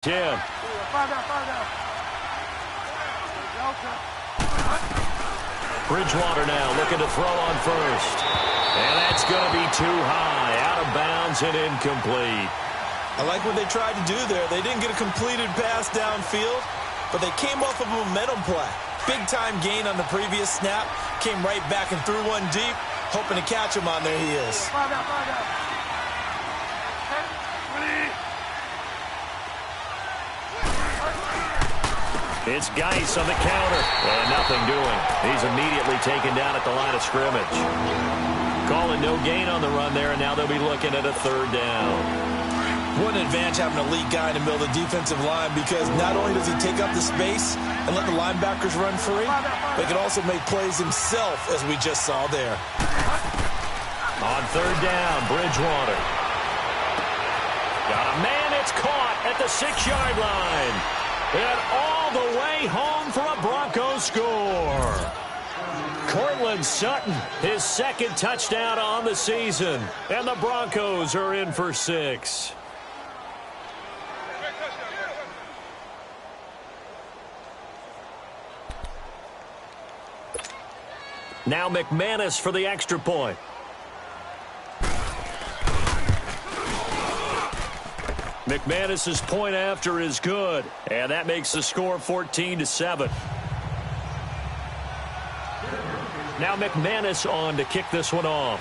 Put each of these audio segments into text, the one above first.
10. Bridgewater now looking to throw on first. And that's going to be too high, out of bounds and incomplete. I like what they tried to do there. They didn't get a completed pass downfield, but they came off of a momentum play. Big-time gain on the previous snap. Came right back and threw one deep, hoping to catch him on their heels. It's Geis on the counter. And nothing doing. He's immediately taken down at the line of scrimmage. Calling no gain on the run there, and now they'll be looking at a third down. What an advantage having a lead guy in the middle of the defensive line, because not only does he take up the space and let the linebackers run free, but he can also make plays himself, as we just saw there. On third down, Bridgewater. Got a man, it's caught at the 6-yard line. And all the way home for a Broncos score. Cortland Sutton, his second touchdown on the season. And the Broncos are in for 6. Now McManus for the extra point. McManus's point after is good, and that makes the score 14-7. Now McManus on to kick this one off.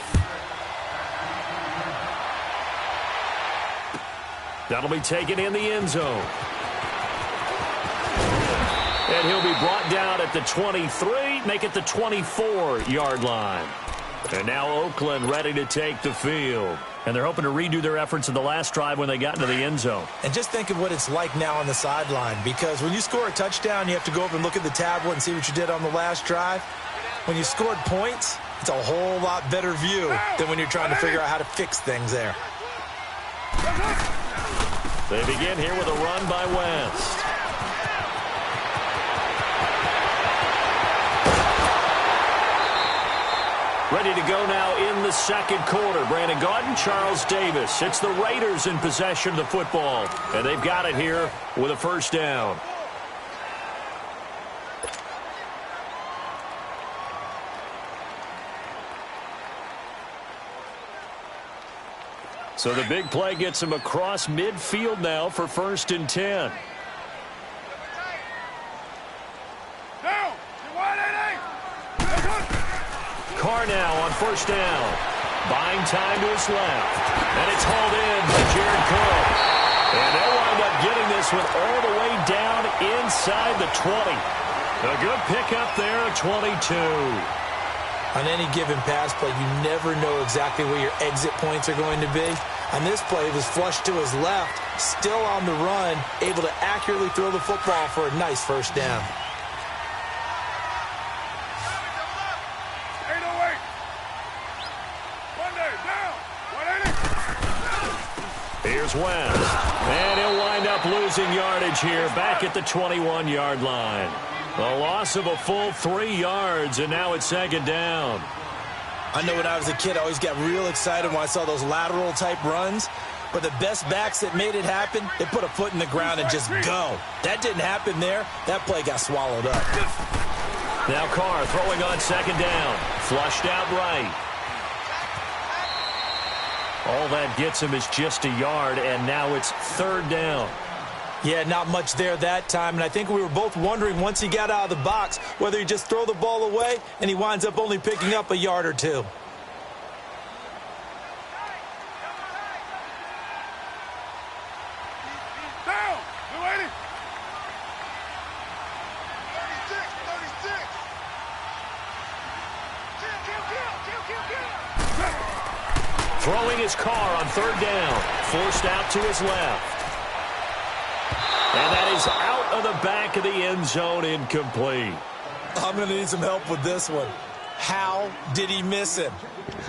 That'll be taken in the end zone. And he'll be brought down at the 23, make it the 24-yard line. And now Oakland ready to take the field. And they're hoping to redo their efforts in the last drive when they got into the end zone. And just think of what it's like now on the sideline, because when you score a touchdown, you have to go over and look at the tablet and see what you did on the last drive. When you scored points, it's a whole lot better view than when you're trying to figure out how to fix things there. They begin here with a run by West. Ready to go now in the second quarter. Brandon Gaudin, Charles Davis. It's the Raiders in possession of the football. And they've got it here with a first down. So the big play gets him across midfield now for 1st and 10. Carr now on first down. Buying time to his left. And it's hauled in by Jared Cook. And they'll wind up getting this one all the way down inside the 20. A good pickup there at 22. On any given pass play, you never know exactly where your exit points are going to be. On this play, it was flushed to his left, still on the run, able to accurately throw the football for a nice first down. Here's West. And he'll wind up losing yardage here back at the 21-yard line. A loss of a full 3 yards, and now it's 2nd down. I know when I was a kid, I always got real excited when I saw those lateral-type runs. But the best backs that made it happen, they put a foot in the ground and just go. That didn't happen there. That play got swallowed up. Now Carr throwing on 2nd down. Flushed out right. All that gets him is just a yard, and now it's 3rd down. Yeah, not much there that time, and I think we were both wondering once he got out of the box whether he just throw the ball away and he winds up only picking up a yard or 2. Throwing his Carr on 3rd down. Forced out to his left. And that is out of the back of the end zone, incomplete. I'm going to need some help with this one. How did he miss him?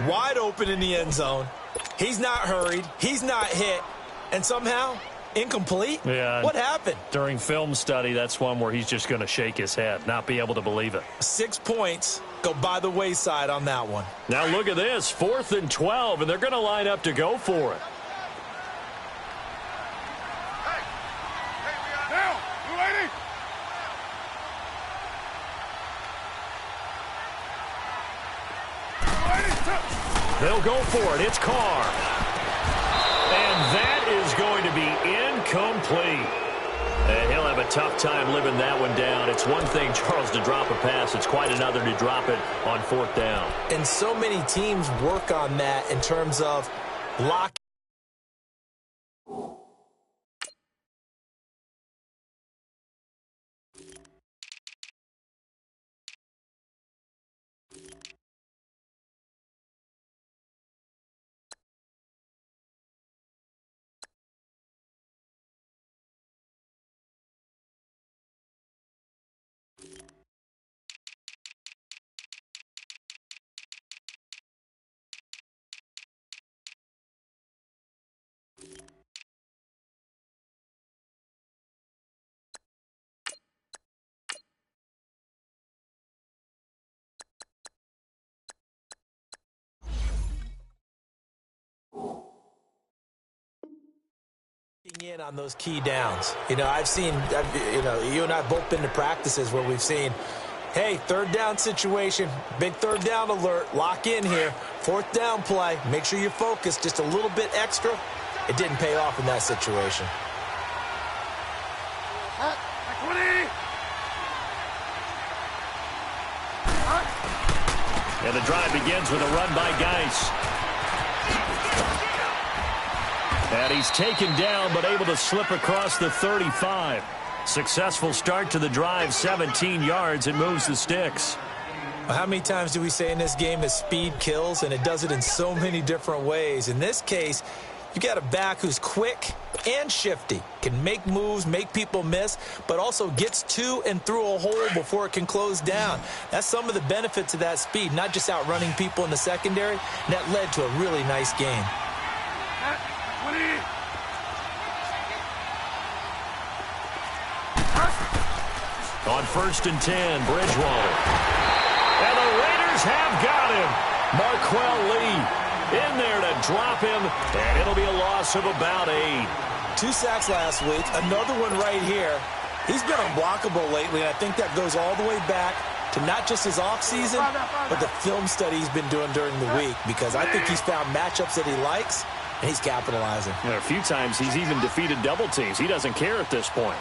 Wide open in the end zone. He's not hurried. He's not hit. And somehow, incomplete? Yeah. What happened? During film study, that's one where he's just going to shake his head, not be able to believe it. 6 points go by the wayside on that one. Now look at this, 4th and 12, and they're going to line up to go for it. They'll go for it. It's Carr. And that is going to be incomplete. And he'll have a tough time living that one down. It's one thing, Charles, to drop a pass. It's quite another to drop it on fourth down. And so many teams work on that in terms of lock. In on those key downs. I've seen, you and I have both been to practices where we've seen, hey, third down situation, big third down alert, lock in here, fourth down play, make sure you're focused just a little bit extra. It didn't pay off in that situation. And the drive begins with a run by Geis. And he's taken down, but able to slip across the 35. Successful start to the drive, 17 yards, and moves the sticks. Well, how many times do we say in this game that speed kills, and it does it in so many different ways? In this case, you got a back who's quick and shifty, can make moves, make people miss, but also gets to and through a hole before it can close down. That's some of the benefits of that speed, not just outrunning people in the secondary, and that led to a really nice game. On 1st and 10, Bridgewater. And the Raiders have got him. Marquell Lee in there to drop him, and it'll be a loss of about 8. 2 sacks last week, another one right here. He's been unblockable lately, and I think that goes all the way back to not just his offseason, but the film study he's been doing during the week, because I think he's found matchups that he likes, and he's capitalizing. And a few times he's even defeated double teams. He doesn't care at this point.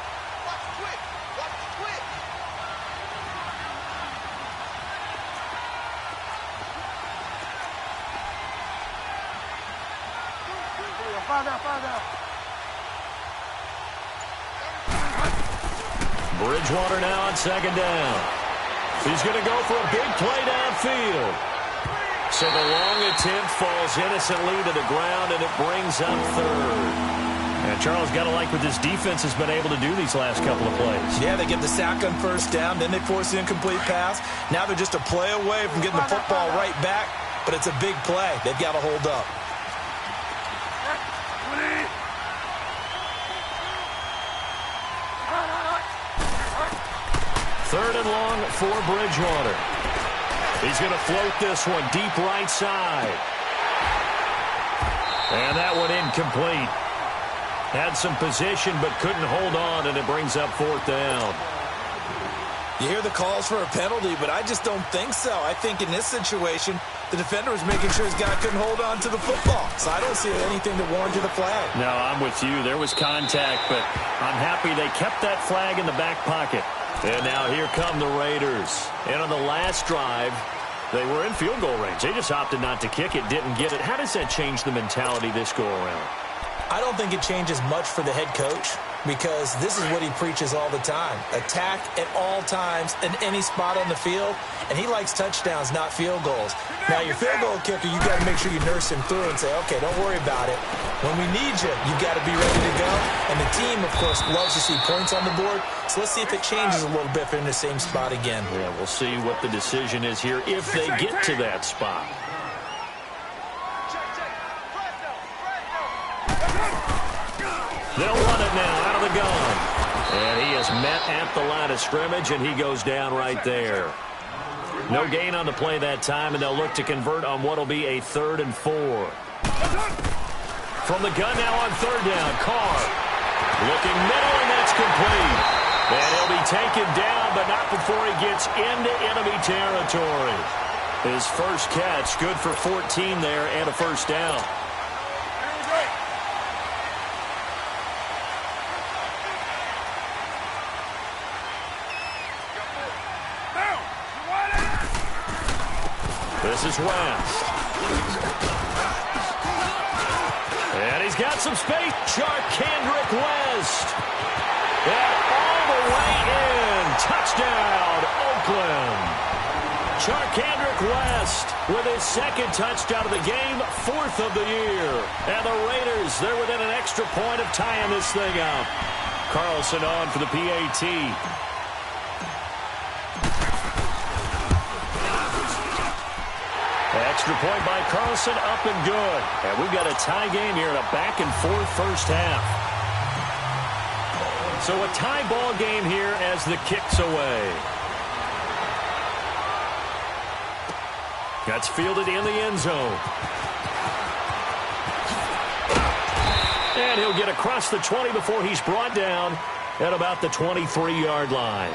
Bridgewater now on 2nd down. He's going to go for a big play downfield. So the long attempt falls innocently to the ground, and it brings up 3rd. And Charles, got to like what this defense has been able to do these last couple of plays. Yeah, they get the sack on 1st down, then they force the incomplete pass. Now they're just a play away from getting the football right back, but it's a big play. They've got to hold up. Third and long for Bridgewater. He's going to float this one deep right side. And that one incomplete. Had some position but couldn't hold on, and it brings up 4th down. You hear the calls for a penalty, but I just don't think so. I think in this situation, the defender was making sure his guy couldn't hold on to the football. So I don't see anything that warranted the flag. No, I'm with you. There was contact, but I'm happy they kept that flag in the back pocket. And now here come the Raiders. And on the last drive, they were in field goal range. They just opted not to kick it, didn't get it. How does that change the mentality this go around? I don't think it changes much for the head coach, because this is what he preaches all the time. Attack at all times in any spot on the field, and he likes touchdowns, not field goals. Now, your field goal kicker, you got to make sure you nurse him through and say, okay, don't worry about it. When we need you, you got to be ready to go. And the team, of course, loves to see points on the board, so let's see if it changes a little bit if they're in the same spot again. Yeah, we'll see what the decision is here if they get to that spot. They'll run it now out of the gun. And he is met at the line of scrimmage, and he goes down right there. No gain on the play that time, and they'll look to convert on what will be a 3rd and 4. From the gun now on 3rd down, Carr. Looking middle, and that's complete. And he'll be taken down, but not before he gets into enemy territory. His first catch, good for 14 there and a first down. This is West. And he's got some space. Kendrick West. And all the way in. Touchdown, Oakland. Kendrick West with his second touchdown of the game, fourth of the year. And the Raiders, they're within an extra point of tying this thing up. Carlson on for the PAT. Extra point by Carlson, up and good. And we've got a tie game here in a back-and-forth first half. So a tie ball game here as the kick's away. That's fielded in the end zone. And he'll get across the 20 before he's brought down at about the 23-yard line.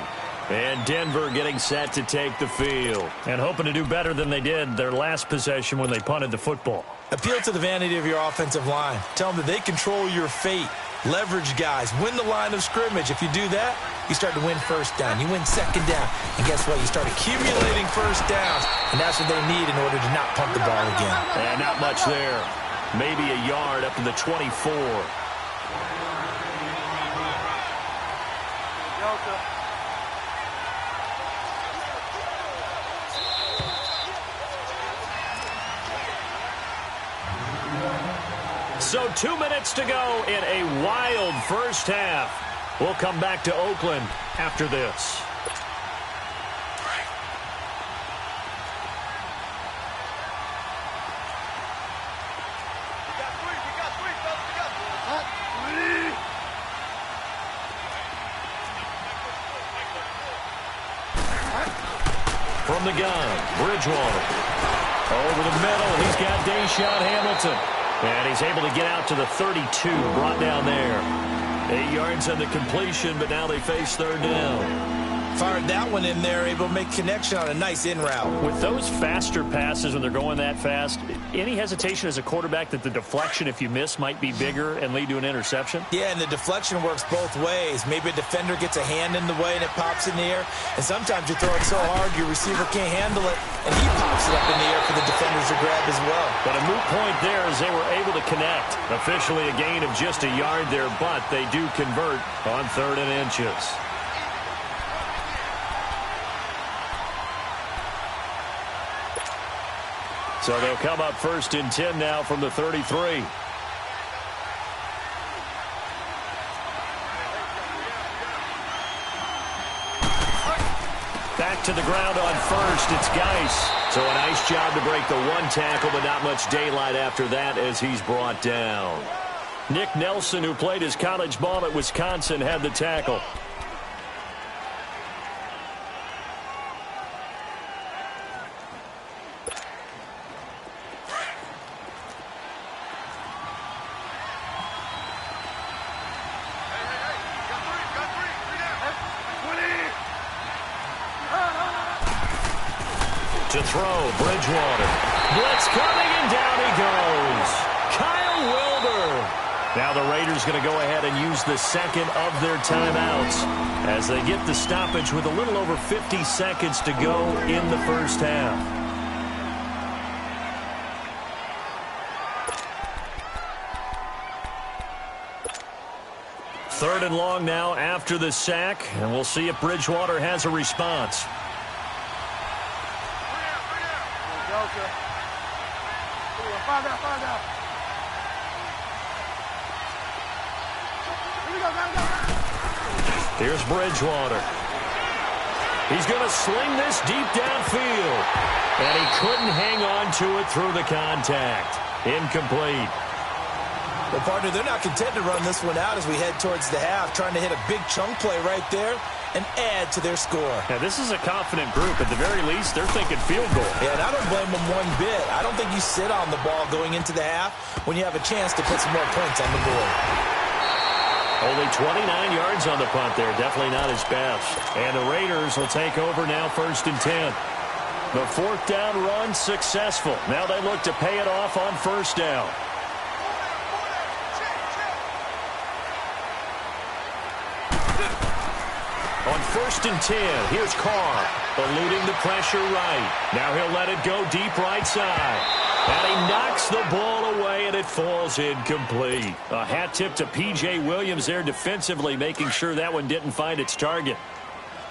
And Denver getting set to take the field. And hoping to do better than they did their last possession when they punted the football. Appeal to the vanity of your offensive line. Tell them that they control your fate. Leverage guys. Win the line of scrimmage. If you do that, you start to win first down. You win second down. And guess what? You start accumulating first downs. And that's what they need in order to not punt the ball again. And not much there. Maybe a yard up to the 24. So 2 minutes to go in a wild first half. We'll come back to Oakland after this. From the gun, Bridgewater. Over the middle, he's got Deshaun Hamilton. And he's able to get out to the 32, brought down there. 8 yards on the completion, but now they face third down. Fired that one in there, able to make connection on a nice in route. With those faster passes when they're going that fast, any hesitation as a quarterback that the deflection, if you miss, might be bigger and lead to an interception? Yeah, and the deflection works both ways. Maybe a defender gets a hand in the way and it pops in the air. And sometimes you throw it so hard your receiver can't handle it, and he pops it up in the air for the defenders to grab as well. But a moot point there as they were able to connect. Officially a gain of just a yard there, but they do convert on 3rd and inches. So they'll come up 1st and 10 now from the 33. Back to the ground on 1st. It's Geis. So a nice job to break the one tackle, but not much daylight after that as he's brought down. Nick Nelson, who played his college ball at Wisconsin, had the tackle. To throw, Bridgewater. Blitz coming, and down he goes. Kyle Wilber. Now the Raiders going to go ahead and use the second of their timeouts as they get the stoppage with a little over 50 seconds to go in the first half. Third and long now after the sack, and we'll see if Bridgewater has a response. Here's Bridgewater. He's going to sling this deep downfield. And he couldn't hang on to it through the contact. Incomplete. Well, partner, they're not content to run this one out as we head towards the half, trying to hit a big chunk play right there and add to their score. Now, this is a confident group. At the very least, they're thinking field goal. Yeah, and I don't blame them one bit. I don't think you sit on the ball going into the half when you have a chance to put some more points on the board. Only 29 yards on the punt there. Definitely not his best. And the Raiders will take over now 1st and 10. The fourth down run successful. Now they look to pay it off on first down. On 1st and 10, here's Carr, eluding the pressure right. Now he'll let it go deep right side. And he knocks the ball away, and it falls incomplete. A hat tip to P.J. Williams there defensively, making sure that one didn't find its target.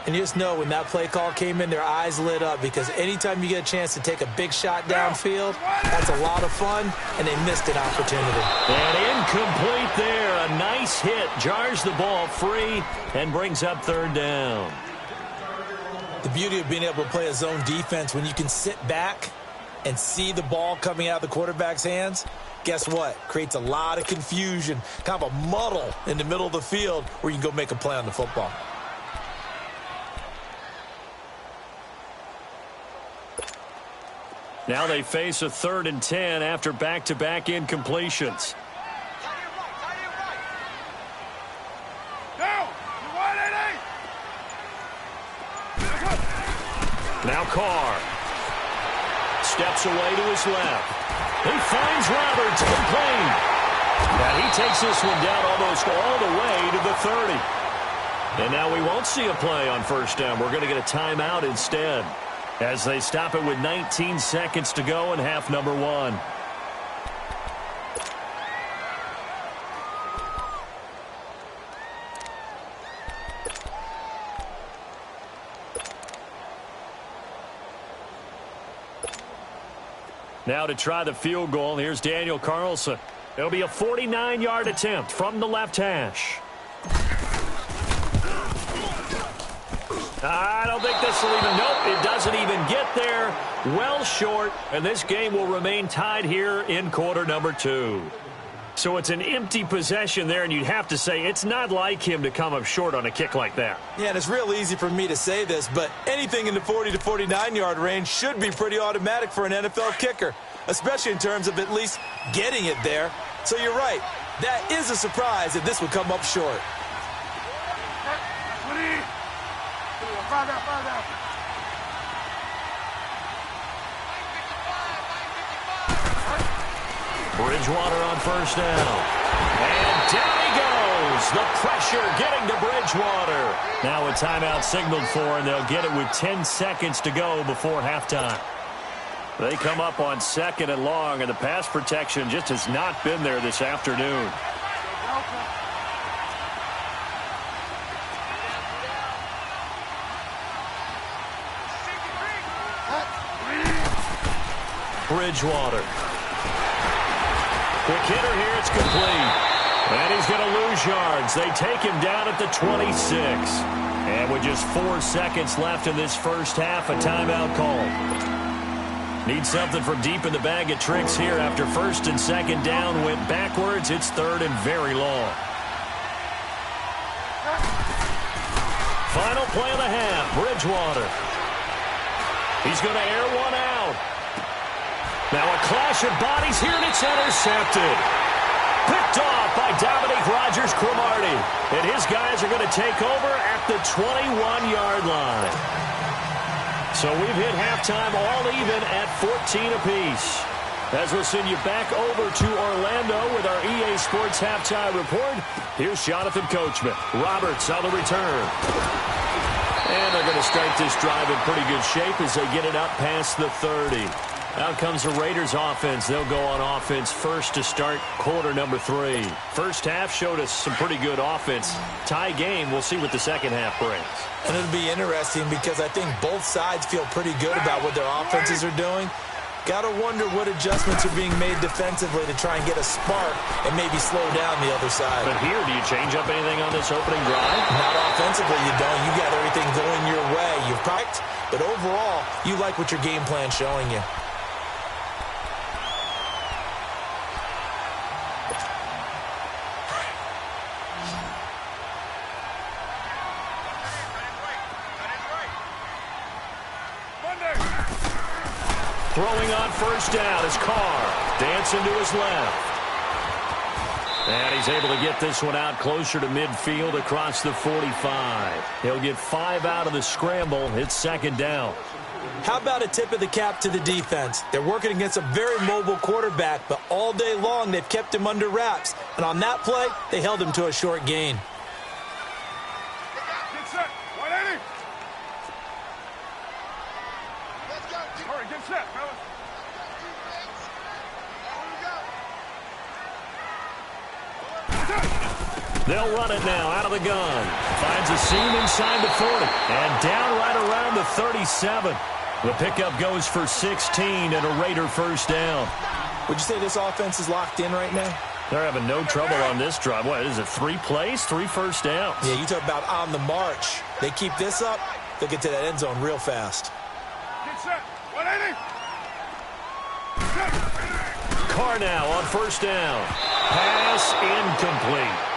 And you just know when that play call came in, their eyes lit up, because anytime you get a chance to take a big shot downfield, that's a lot of fun, and they missed an opportunity. And incomplete there. A nice hit. Jars the ball free and brings up third down. The beauty of being able to play a zone defense when you can sit back and see the ball coming out of the quarterback's hands, guess what? Creates a lot of confusion, kind of a muddle in the middle of the field where you can go make a play on the football. Now they face a 3rd and 10 after back-to-back incompletions. Now Carr steps away to his left. He finds Roberts complete. And he takes this one down almost all the way to the 30. And now we won't see a play on first down. We're going to get a timeout instead, as they stop it with 19 seconds to go in half number 1. Now to try the field goal, here's Daniel Carlson. It'll be a 49-yard attempt from the left hash. I don't think this will even, nope, it doesn't even get there. Well short, and this game will remain tied here in quarter number 2. So it's an empty possession there, and you'd have to say it's not like him to come up short on a kick like that. Yeah, and it's real easy for me to say this, but anything in the 40 to 49-yard range should be pretty automatic for an NFL kicker, especially in terms of at least getting it there. So you're right. That is a surprise that this would come up short. Bridgewater on first down. And down he goes. The pressure getting to Bridgewater. Now a timeout signaled for, and they'll get it with 10 seconds to go before halftime. They come up on 2nd and long, and the pass protection just has not been there this afternoon. Bridgewater. Quick hitter here, it's complete. And he's going to lose yards. They take him down at the 26. And with just 4 seconds left in this first half, a timeout call. Need something from deep in the bag of tricks here after 1st and 2nd down went backwards. It's 3rd and very long. Final play of the half, Bridgewater. He's going to air one out. Now a clash of bodies here, and it's intercepted. Picked off by Dominique Rodgers-Cromartie. And his guys are going to take over at the 21-yard line. So we've hit halftime all even at 14 apiece. As we'll send you back over to Orlando with our EA Sports Halftime Report, here's Jonathan Coachman. Roberts on the return. And they're going to start this drive in pretty good shape as they get it up past the 30. Out comes the Raiders offense. They'll go on offense first to start quarter number 3. First half showed us some pretty good offense. Tie game. We'll see what the second half brings. And it'll be interesting because I think both sides feel pretty good about what their offenses are doing. Got to wonder what adjustments are being made defensively to try and get a spark and maybe slow down the other side. But here, do you change up anything on this opening drive? Not offensively, you don't. You got everything going your way. You've practiced, but overall, you like what your game plan's showing you. Throwing on first down is Carr. Dancing to his left. And he's able to get this one out closer to midfield across the 45. He'll get 5 out of the scramble. It's 2nd down. How about a tip of the cap to the defense? They're working against a very mobile quarterback, but all day long they've kept him under wraps. And on that play, they held him to a short gain. Get set. 180. Let's go. All right, get set, fellas. They'll run it now out of the gun. Finds a seam inside the 40. And down right around the 37. The pickup goes for 16 and a Raider first down. Would you say this offense is locked in right now? They're having no trouble on this drive. What is it, 3 plays, 3 first downs? Yeah, you talk about on the march. They keep this up, they'll get to that end zone real fast. Get set. 180. Carr now on first down. Pass incomplete.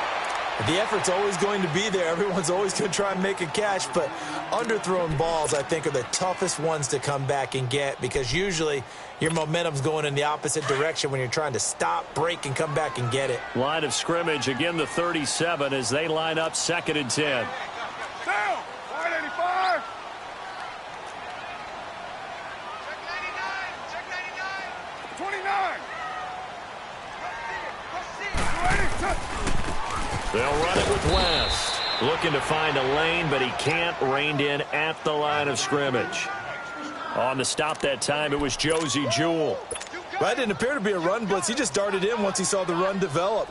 The effort's always going to be there. Everyone's always going to try and make a catch, but underthrown balls, I think, are the toughest ones to come back and get because usually your momentum's going in the opposite direction when you're trying to stop, break, and come back and get it. Line of scrimmage, again the 37 as they line up 2nd and 10. Down. 185. Check 99. Check 99. 29. They'll run it with West. Looking to find a lane, but he can't. Reined in at the line of scrimmage. On the stop that time, it was Josie Jewell. That didn't appear to be a run blitz. He just darted in once he saw the run develop.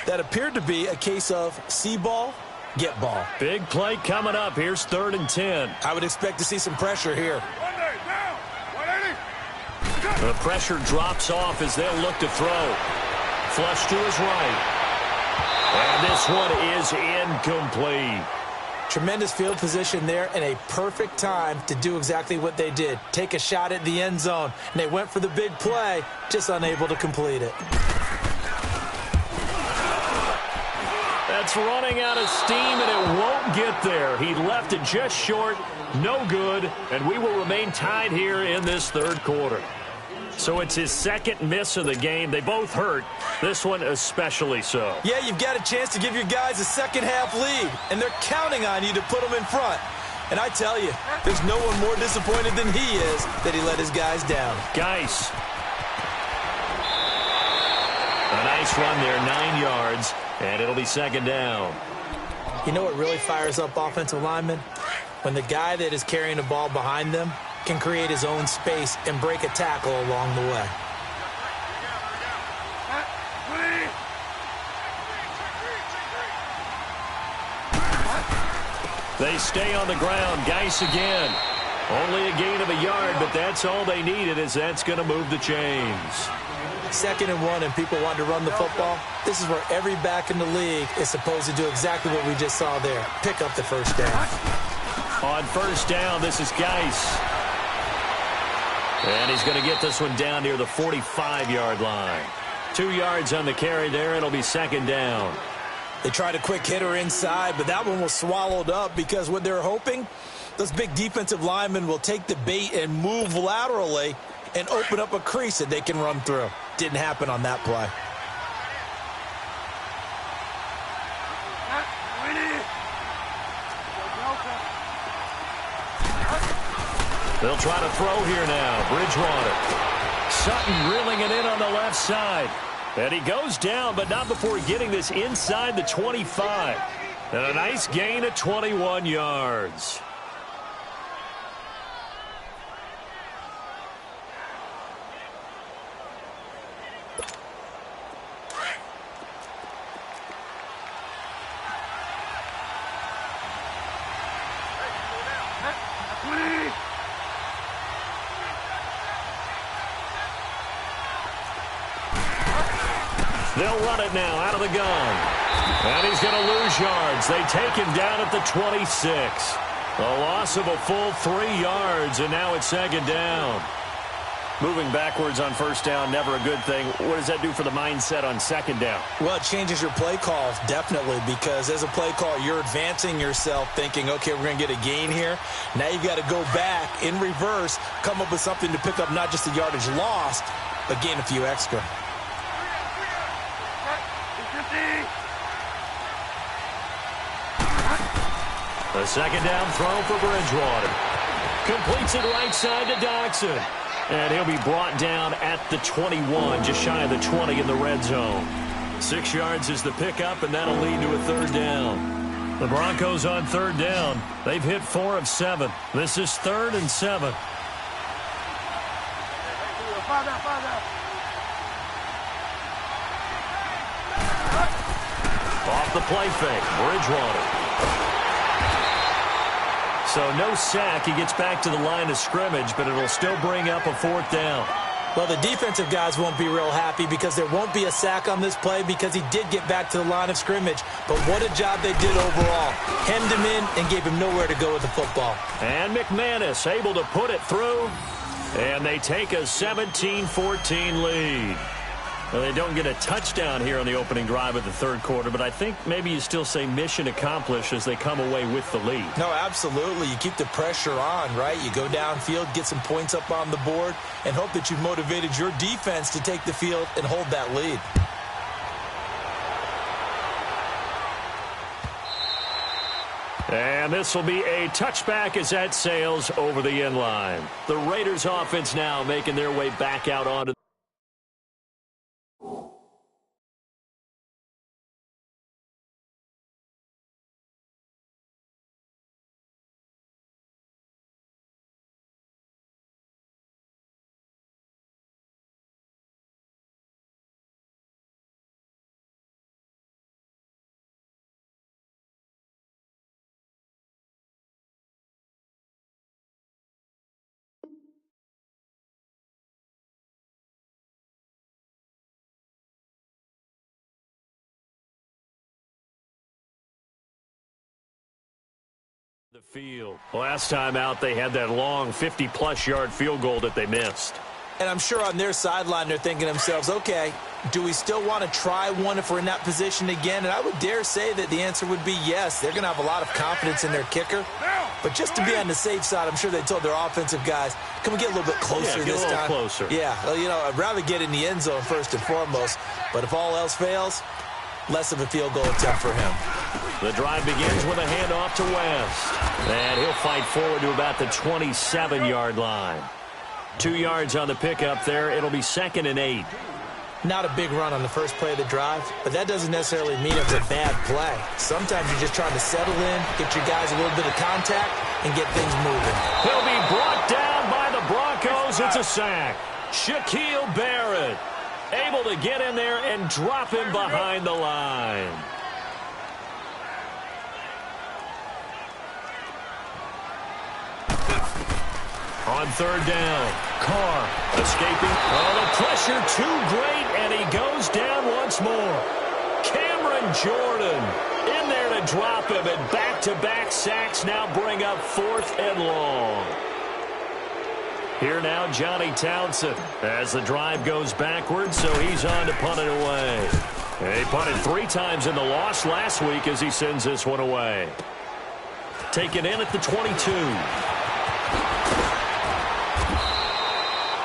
That appeared to be a case of see ball, get ball. Big play coming up. Here's 3rd and 10. I would expect to see some pressure here. Down. 180. The pressure drops off as they'll look to throw. Flush to his right. And this one is incomplete. Tremendous field position there and a perfect time to do exactly what they did. Take a shot at the end zone. And they went for the big play, just unable to complete it. That's running out of steam, and it won't get there. He left it just short. No good. And we will remain tied here in this 3rd quarter. So it's his 2nd miss of the game. They both hurt. This one especially so. Yeah, you've got a chance to give your guys a second-half lead, and they're counting on you to put them in front. And I tell you, there's no one more disappointed than he is that he let his guys down. Geis. A nice run there, 9 yards, and it'll be 2nd down. You know what really fires up offensive linemen? When the guy that is carrying the ball behind them can create his own space and break a tackle along the way. They stay on the ground. Geis again. Only a gain of a yard, but that's all they needed as that's going to move the chains. 2nd and 1 and people want to run the football. This is where every back in the league is supposed to do exactly what we just saw there. Pick up the first down. On first down, this is Geis. And he's going to get this one down near the 45-yard line. 2 yards on the carry there. It'll be 2nd down. They tried a quick hitter inside, but that one was swallowed up because what they're hoping, those big defensive linemen will take the bait and move laterally and open up a crease that they can run through. Didn't happen on that play. They'll try to throw here now. Bridgewater. Sutton reeling it in on the left side. And he goes down, but not before getting this inside the 25. And a nice gain of 21 yards. They'll run it now out of the gun. And he's going to lose yards. They take him down at the 26. A loss of a full 3 yards, and now it's 2nd down. Moving backwards on first down, never a good thing. What does that do for the mindset on 2nd down? Well, it changes your play call, definitely, because as a play call, you're advancing yourself thinking, okay, we're going to get a gain here. Now you've got to go back in reverse, come up with something to pick up not just the yardage lost, but gain a few extra. A 2nd down throw for Bridgewater. Completes it right side to Doxson. And he'll be brought down at the 21, just shy of the 20 in the red zone. 6 yards is the pickup, and that'll lead to a third down. The Broncos on third down. They've hit 4 of 7. This is 3rd and 7. Off the play fake, Bridgewater. So no sack. He gets back to the line of scrimmage, but it'll still bring up a 4th down. Well, the defensive guys won't be real happy because there won't be a sack on this play because he did get back to the line of scrimmage. But what a job they did overall. Hemmed him in and gave him nowhere to go with the football. And McManus able to put it through. And they take a 17-14 lead. Well, they don't get a touchdown here on the opening drive of the third quarter, but I think maybe you still say mission accomplished as they come away with the lead. No, absolutely. You keep the pressure on, right? You go downfield, get some points up on the board, and hope that you've motivated your defense to take the field and hold that lead. And this will be a touchback as that sails over the end line. The Raiders offense now making their way back out onto the field. Last time out, they had that long 50-plus yard field goal that they missed. And I'm sure on their sideline they're thinking to themselves, okay, do we still want to try one if we're in that position again? And I would dare say that the answer would be yes. They're going to have a lot of confidence in their kicker. But just to be on the safe side, I'm sure they told their offensive guys, can we get a little bit closer this time? Closer. Yeah, well, you know, I'd rather get in the end zone first and foremost. But if all else fails, less of a field goal attempt for him. The drive begins with a handoff to West. And he'll fight forward to about the 27-yard line. 2 yards on the pickup there. It'll be 2nd and 8. Not a big run on the first play of the drive, but that doesn't necessarily mean it's a bad play. Sometimes you're just trying to settle in, get your guys a little bit of contact, and get things moving. He'll be brought down by the Broncos. It's a sack. Shaquille Barrett able to get in there and drop him behind the line. On third down, Carr escaping. Oh, the pressure too great, and he goes down once more. Cameron Jordan in there to drop him, and back-to-back sacks now bring up 4th and long. Here now, Johnny Townsend as the drive goes backwards, so he's on to punt it away. He punted 3 times in the loss last week as he sends this one away. Taken in at the 22.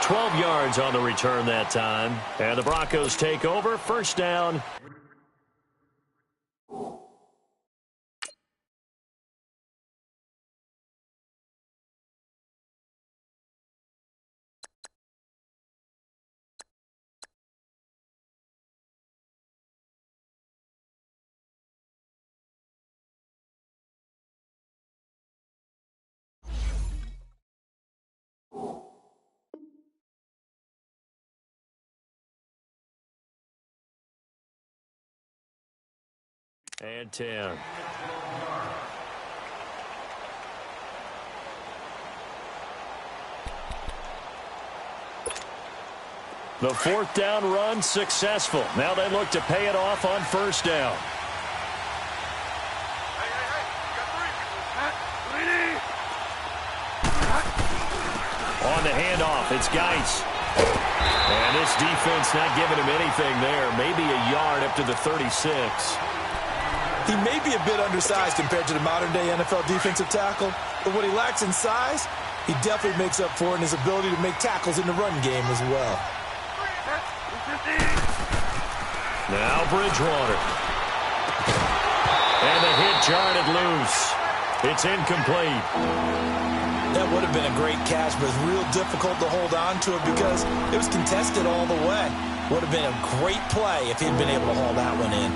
12 yards on the return that time. And the Broncos take over. First down. And 10. The 4th down run successful. Now they look to pay it off on first down. On the handoff, it's Geis. And this defense not giving him anything there. Maybe a yard up to the 36. He may be a bit undersized compared to the modern-day NFL defensive tackle, but what he lacks in size, he definitely makes up for in his ability to make tackles in the run game as well. Now Bridgewater. And the hit jarred it loose. It's incomplete. That would have been a great catch, but it's real difficult to hold on to it because it was contested all the way. Would have been a great play if he'd been able to haul that one in.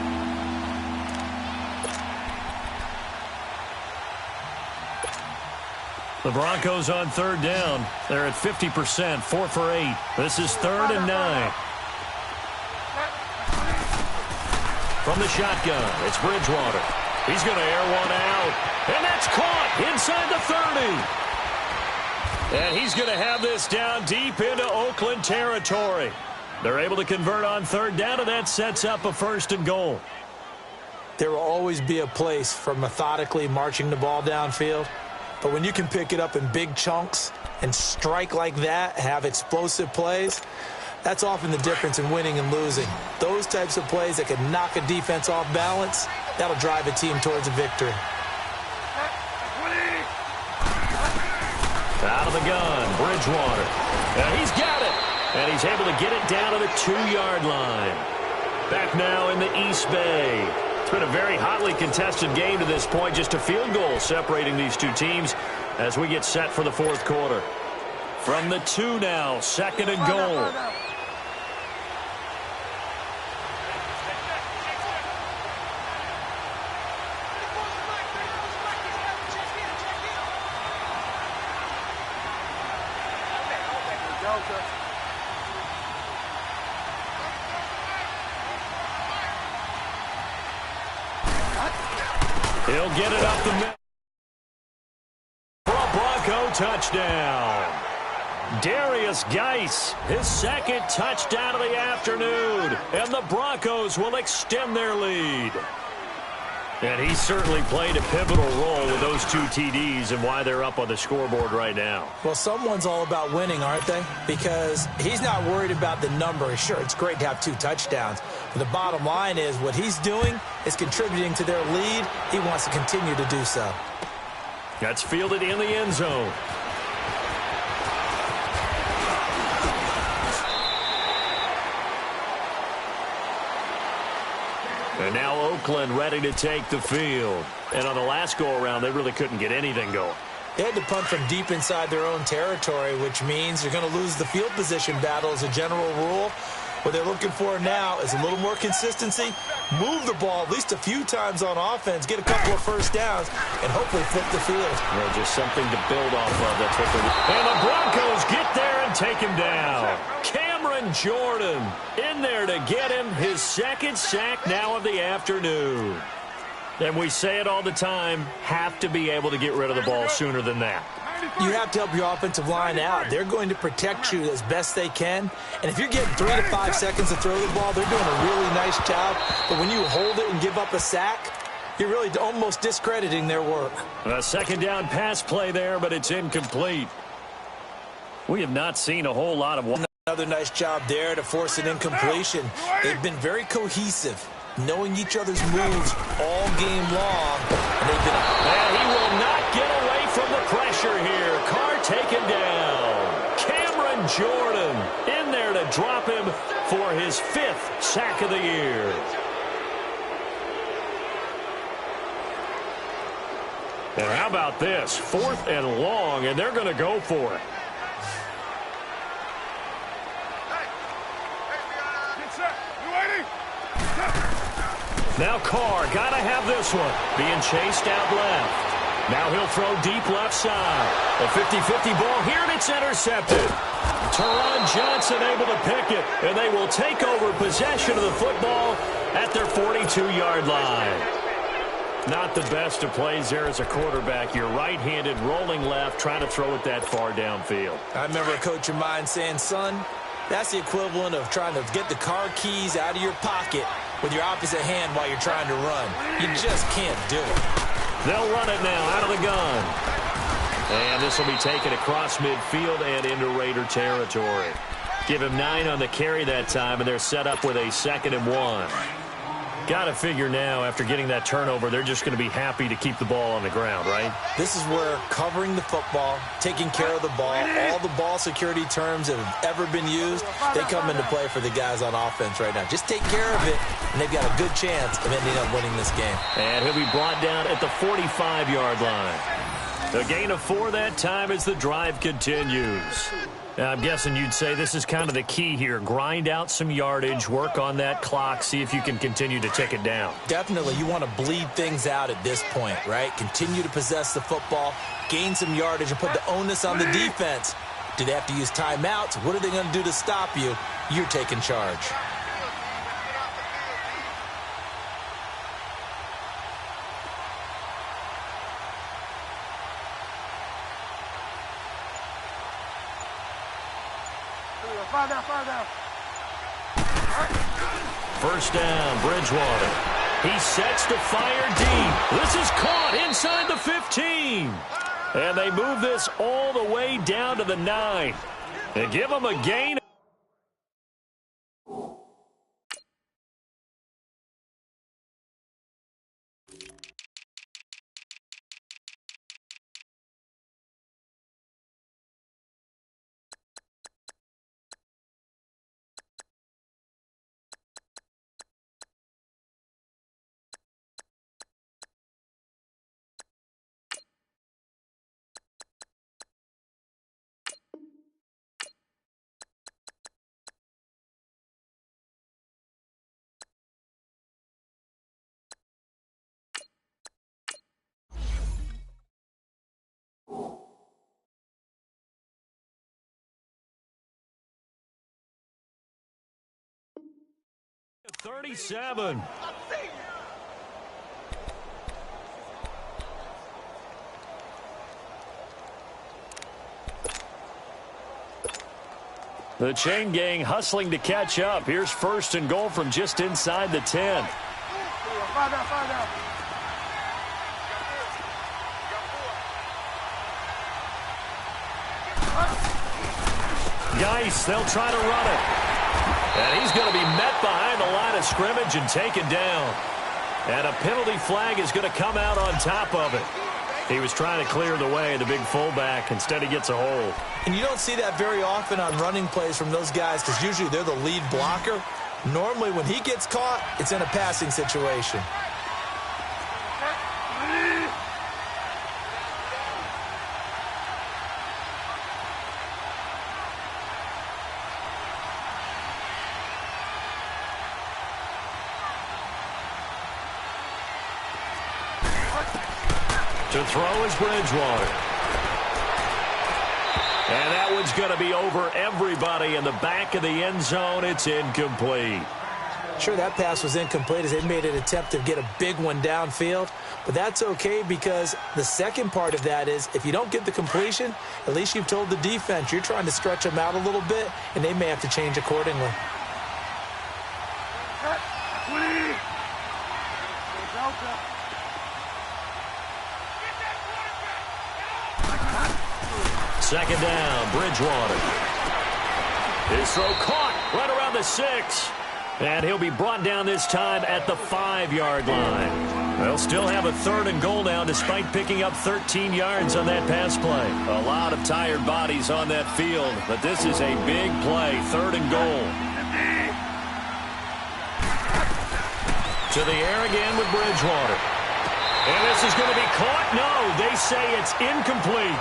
The Broncos on third down. They're at 50%, 4 for 8. This is 3rd and 9. From the shotgun, it's Bridgewater. He's going to air one out, and that's caught inside the 30. And he's going to have this down deep into Oakland territory. They're able to convert on third down, and that sets up a 1st and goal. There will always be a place for methodically marching the ball downfield. But when you can pick it up in big chunks and strike like that, have explosive plays, that's often the difference in winning and losing. Those types of plays that can knock a defense off balance, that'll drive a team towards a victory. Out of the gun, Bridgewater. He's got it. And he's able to get it down to the 2-yard line. Back now in the East Bay. It's been a very hotly contested game to this point. Just a field goal separating these two teams as we get set for the 4th quarter. From the 2 now, 2nd and goal. He'll get it up the middle for a Bronco touchdown. Darius Geis, his 2nd touchdown of the afternoon, and the Broncos will extend their lead. And he certainly played a pivotal role with those 2 TDs and why they're up on the scoreboard right now. Well, someone's all about winning, aren't they? Because he's not worried about the number. Sure, it's great to have 2 touchdowns. But the bottom line is what he's doing is contributing to their lead. He wants to continue to do so. That's fielded in the end zone. And now Oakland ready to take the field. And on the last go-around, they really couldn't get anything going. They had to punt from deep inside their own territory, which means you're going to lose the field position battle as a general rule. What they're looking for now is a little more consistency, move the ball at least a few times on offense, get a couple of first downs, and hopefully flip the field. Well, just something to build off of. That's what they're doing. And the Broncos get there and take him down. Cameron Jordan in there to get him his 2nd sack now of the afternoon. And we say it all the time, have to be able to get rid of the ball sooner than that. You have to help your offensive line out. They're going to protect you as best they can. And if you're getting 3 to 5 seconds to throw the ball, they're doing a really nice job. But when you hold it and give up a sack, you're really almost discrediting their work. A 2nd down pass play there, but it's incomplete. We have not seen a whole lot of... Another nice job there to force an incompletion. They've been very cohesive, knowing each other's moves all game long. And they've been... And he will not get away from the pressure here. Carr taken down. Cameron Jordan in there to drop him for his 5th sack of the year. And how about this? 4th and long, and they're going to go for it. Now Carr, got to have this one. Being chased out left. Now he'll throw deep left side. A 50-50 ball here, and it's intercepted. Teron Johnson able to pick it, and they will take over possession of the football at their 42-yard line. Not the best of plays there as a quarterback. You're right-handed, rolling left, trying to throw it that far downfield. I remember a coach of mine saying, son, that's the equivalent of trying to get the car keys out of your pocket with your opposite hand while you're trying to run. You just can't do it. They'll run it now out of the gun. And this will be taken across midfield and into Raider territory. Give him 9 on the carry that time, and they're set up with a 2nd and 1. Got to figure now, after getting that turnover, they're just going to be happy to keep the ball on the ground, right? This is where covering the football, taking care of the ball, all the ball security terms that have ever been used, they come into play for the guys on offense right now. Just take care of it, and they've got a good chance of ending up winning this game. And he'll be brought down at the 45-yard line. A gain of 4 that time as the drive continues. Now, I'm guessing you'd say this is kind of the key here. Grind out some yardage, work on that clock, see if you can continue to tick it down. Definitely. You want to bleed things out at this point, right? Continue to possess the football, gain some yardage, and put the onus on the defense. Do they have to use timeouts? What are they going to do to stop you? You're taking charge. First down, Bridgewater. He sets to fire deep. This is caught inside the 15. And they move this all the way down to the 9. They give him a gain. .37. The chain gang hustling to catch up. Here's first and goal from just inside the 10. Geis, they'll try to run it. And he's going to be met behind the line of scrimmage and taken down. And a penalty flag is going to come out on top of it. He was trying to clear the way, the big fullback. Instead, he gets a hold. And you don't see that very often on running plays from those guys because usually they're the lead blocker. Normally, when he gets caught, it's in a passing situation. To throw is Bridgewater. And that one's going to be over everybody in the back of the end zone. It's incomplete. Sure, that pass was incomplete as they made an attempt to get a big one downfield. But that's okay because the second part of that is if you don't get the completion, at least you've told the defense you're trying to stretch them out a little bit, and they may have to change accordingly. Second down, Bridgewater. His throw caught right around the 6. And he'll be brought down this time at the 5-yard line. They'll still have a third and goal now despite picking up 13 yards on that pass play. A lot of tired bodies on that field, but this is a big play, third and goal. To the air again with Bridgewater. And this is going to be caught. No, they say it's incomplete.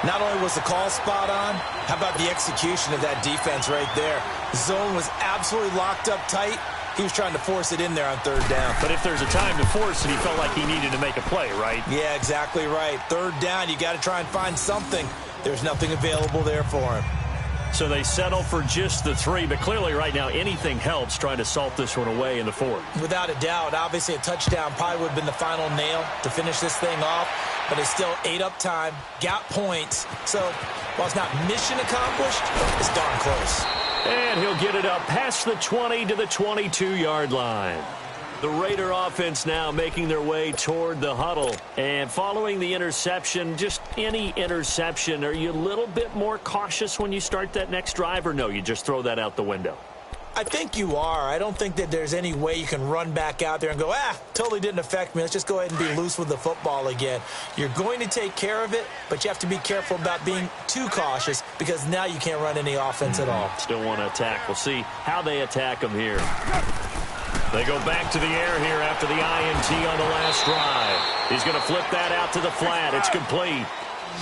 Not only was the call spot on, how about the execution of that defense right there? The zone was absolutely locked up tight. He was trying to force it in there on third down. But if there's a time to force it, he felt like he needed to make a play, right? Yeah, exactly right. Third down, you got to try and find something. There's nothing available there for him. So they settle for just the 3, but clearly right now anything helps trying to salt this one away in the 4th. Without a doubt, obviously a touchdown probably would have been the final nail to finish this thing off, but it's still ate up time, got points. So while it's not mission accomplished, it's darn close. And he'll get it up past the 20 to the 22-yard line. The Raider offense now making their way toward the huddle. And following the interception, just any interception, are you a little bit more cautious when you start that next drive, or no, you just throw that out the window? I think you are. I don't think that there's any way you can run back out there and go, totally didn't affect me. Let's just go ahead and be loose with the football again. You're going to take care of it, but you have to be careful about being too cautious because now you can't run any offense at all. Still want to attack. We'll see how they attack them here. They go back to the air here after the INT on the last drive. He's going to flip that out to the flat. It's complete.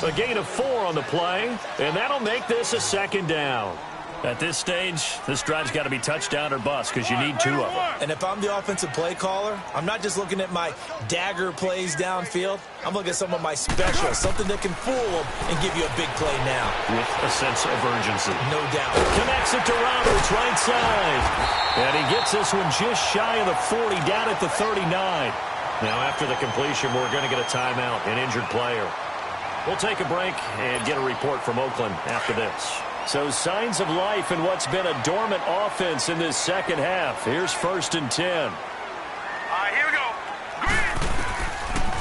A gain of 4 on the play, and that'll make this a second down. At this stage, this drive's got to be touchdown or bust because you need 2 of them. And if I'm the offensive play caller, I'm not just looking at my dagger plays downfield. I'm looking at some of my specials, something that can fool them and give you a big play now. With a sense of urgency. No doubt. Connects it to Roberts, right side. And he gets this one just shy of the 40, down at the 39. Now, after the completion, we're going to get a timeout, an injured player. We'll take a break and get a report from Oakland after this. So signs of life in what's been a dormant offense in this second half. Here's 1st and 10. All right, here we go.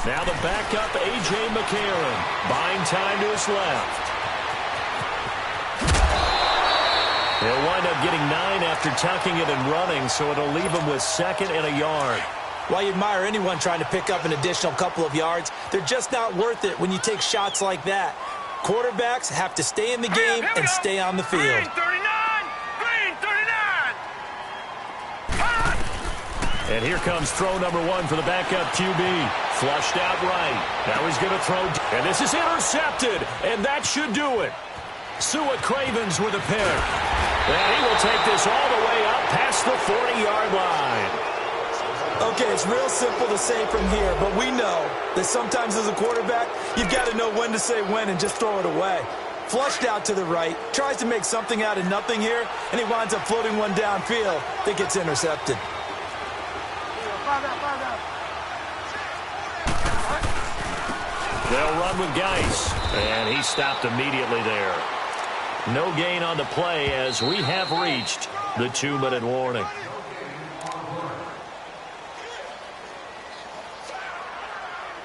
Now the backup, A.J. McCarron. Buying time to his left. He'll wind up getting 9 after tucking it and running, so it'll leave him with 2nd and a yard. While you admire anyone trying to pick up an additional couple of yards, they're just not worth it when you take shots like that. Quarterbacks have to stay in the game and stay on the field. Green 39! Green 39! And here comes throw number 1 for the backup QB. Flushed out right. Now he's going to throw. And this is intercepted. And that should do it. Sua Cravens with a pick. And he will take this all the way up past the 40-yard line. Okay, it's real simple to say from here, but we know that sometimes as a quarterback, you've got to know when to say when and just throw it away. Flushed out to the right, tries to make something out of nothing here, and he winds up floating one downfield that gets intercepted. They'll run with Geis, and he stopped immediately there. No gain on the play as we have reached the 2-minute warning.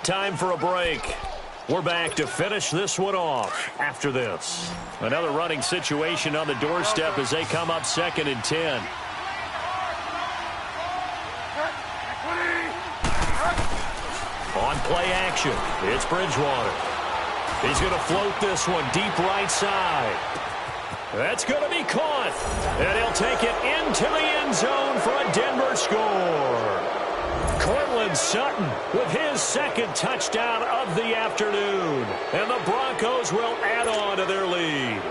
Time for a break. We're back to finish this one off after this. Another running situation on the doorstep as they come up 2nd and 10. On play action, it's Bridgewater. He's going to float this one deep right side. That's going to be caught. And he'll take it into the end zone for a Denver score. Cortland Sutton with his 2nd touchdown of the afternoon. And the Broncos will add on to their lead.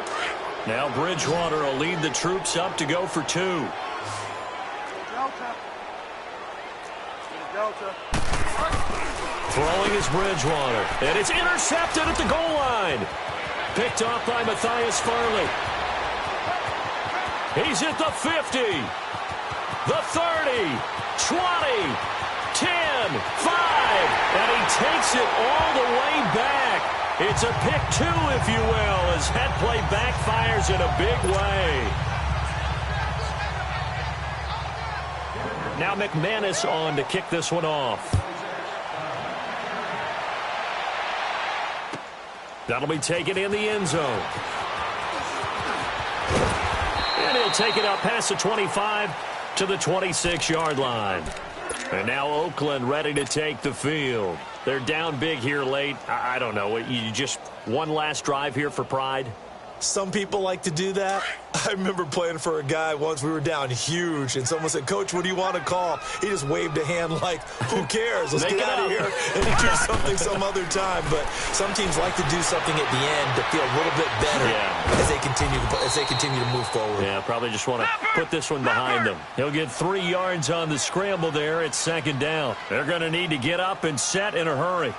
Now Bridgewater will lead the troops up to go for 2. Throwing is Bridgewater. And it's intercepted at the goal line. Picked off by Matthias Farley. He's at the 50. The 30. 20. 10, 5, and he takes it all the way back. It's a pick 2, if you will, as that play backfires in a big way. Now McManus on to kick this one off. That'll be taken in the end zone. And he'll take it out past the 25 to the 26-yard line. And now Oakland ready to take the field. They're down big here late. I don't know. You just one last drive here for pride? Some people like to do that. I remember playing for a guy once. We were down huge, and someone said, "Coach, what do you want to call?" He just waved a hand like, "Who cares? Let's get out of here and do something some other time." But some teams like to do something at the end to feel a little bit better as they continue to move forward. Yeah, probably just want to put this one behind them. He'll get 3 yards on the scramble there at 2nd down. They're going to need to get up and set in a hurry.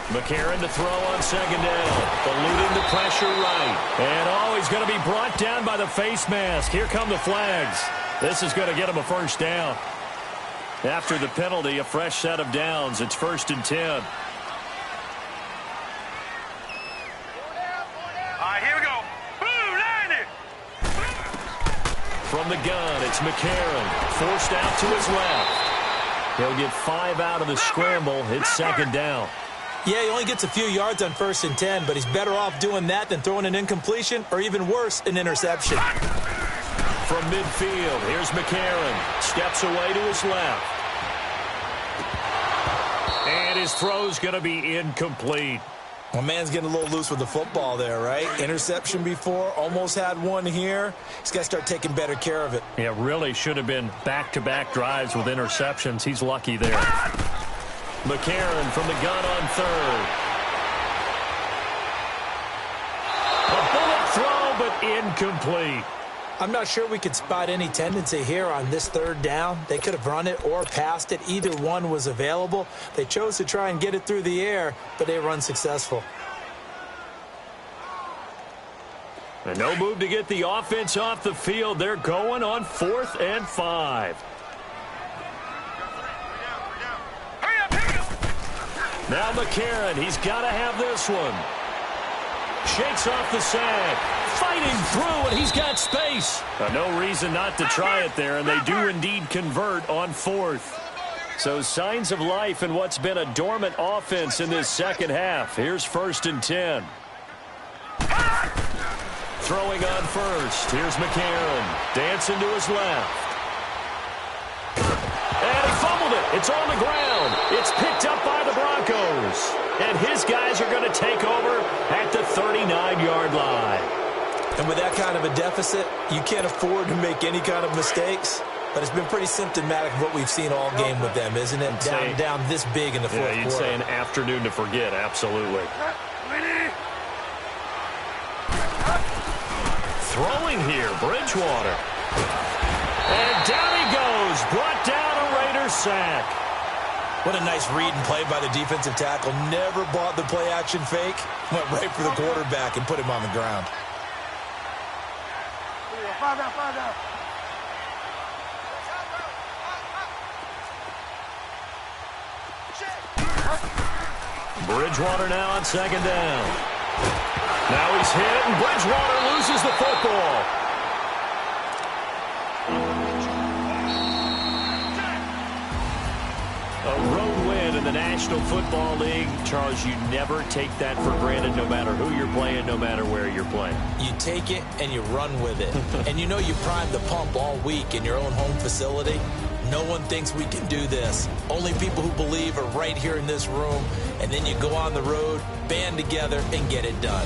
McCarron to throw on 2nd down. Eluding the pressure right. And he's going to be brought down by the face mask. Here come the flags. This is going to get him a 1st down. After the penalty, a fresh set of downs. It's 1st and 10. All right, here we go. Boom, 90. From the gun, it's McCarron. Forced out to his left. He'll get 5 out of the scramble. It's 2nd down. Yeah, he only gets a few yards on 1st and 10, but he's better off doing that than throwing an incompletion or even worse, an interception. From midfield, here's McCarron. Steps away to his left. And his throw's going to be incomplete. Well, man's getting a little loose with the football there, right? Interception before, almost had one here. He's got to start taking better care of it. Yeah, really should have been back-to-back drives with interceptions. He's lucky there. McCarron from the gun on 3rd. A bullet throw, but incomplete. I'm not sure we could spot any tendency here on this 3rd down. They could have run it or passed it. Either one was available. They chose to try and get it through the air, but they were unsuccessful. And no move to get the offense off the field. They're going on 4th and 5. Now McCarron, he's got to have this one. Shakes off the sack. Fighting through, and he's got space. No reason not to try it there, and they do indeed convert on 4th. So signs of life in what's been a dormant offense in this second half. Here's 1st and 10. Throwing on 1st. Here's McCarron. Dancing to his left. And he fumbled it. It's on the ground. It's picked up by the Broncos. And his guys are going to take over at the 39-yard line. And with that kind of a deficit, you can't afford to make any kind of mistakes. But it's been pretty symptomatic of what we've seen all game with them, isn't it? Down this big in the fourth quarter. Yeah, you'd say an afternoon to forget, absolutely. Throwing here, Bridgewater. And down he goes. Brought down a Raider sack. What a nice read and play by the defensive tackle. Never bought the play-action fake. Went right for the quarterback and put him on the ground. Bridgewater now on 2nd down. Now he's hit, and Bridgewater loses the football. A road win in the National Football League. Charles, you never take that for granted no matter who you're playing, no matter where you're playing. You take it and you run with it. And you know you primed the pump all week in your own home facility. No one thinks we can do this. Only people who believe are right here in this room. And then you go on the road, band together, and get it done.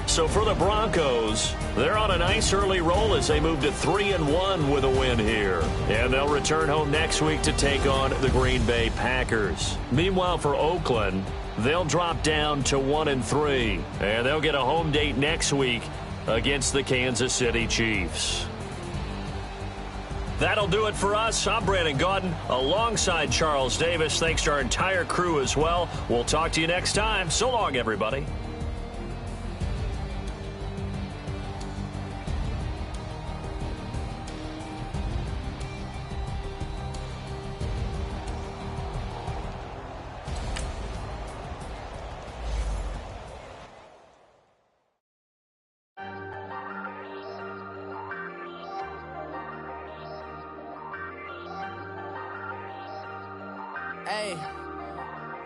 So for the Broncos, they're on a nice early roll as they move to 3-1 with a win here. And they'll return home next week to take on the Green Bay Packers. Meanwhile, for Oakland, they'll drop down to 1-3. And they'll get a home date next week against the Kansas City Chiefs. That'll do it for us. I'm Brandon Gaudin alongside Charles Davis. Thanks to our entire crew as well. We'll talk to you next time. So long, everybody.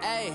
Hey,